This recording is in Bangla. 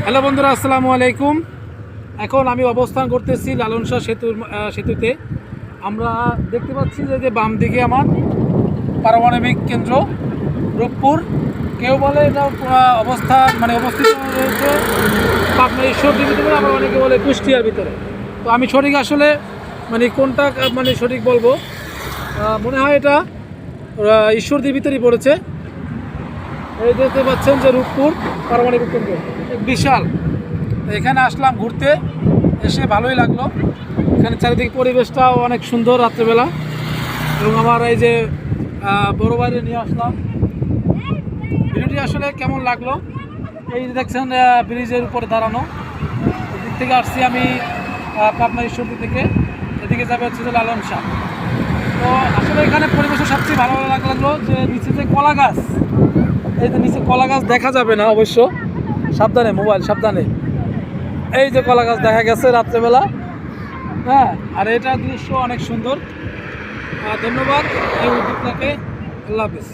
হ্যালো বন্ধুরা, আসসালামু আলাইকুম। এখন আমি অবস্থান করতেছি লালন শাহ সেতুতে। আমরা দেখতে পাচ্ছি যে বাম দিকে আমার পারমাণবিক কেন্দ্র রূপপুর। কেউ বলে এটা অবস্থিত রয়েছে পাবনা ঈশ্বরদীর ভিতরে, আবার অনেকে বলে কুষ্টিয়ার ভিতরে। তো আমি সঠিক আসলে কোনটা সঠিক বলবো, মনে হয় এটা ঈশ্বরদীর ভিতরেই পড়েছে। এই দেখতে পাচ্ছেন যে রূপপুর পারমাণবিক কেন্দ্র বিশাল। এখানে আসলাম ঘুরতে, এসে ভালোই লাগলো। এখানে চারিদিকে পরিবেশটাও অনেক সুন্দর রাত্রেবেলা। এবং আমার এই যে বড় বাইরে নিয়ে আসলাম। ভিডিওটি আসলে কেমন লাগলো, এই যে দেখছেন ব্রিজের উপরে দাঁড়ানো, এদিক থেকে আসছি আমি পাবনা ঈশ্বরদী থেকে। এদিকে যাবে হচ্ছে যে লালন শাহ। তো আসলে এখানে পরিবেশটা সবচেয়ে ভালো লাগলো যে নিচে যে কলা গাছ, এই যে নিচে কলা গাছ দেখা যাবে না অবশ্য, সাবধানে মোবাইল সাবধানে। এই যে কলা গাছ দেখা গেছে রাত্রেবেলা, হ্যাঁ। আর এটা দৃশ্য অনেক সুন্দর। ধন্যবাদ এই উদ্যোক্তাকে। আল্লাহ হাফেজ।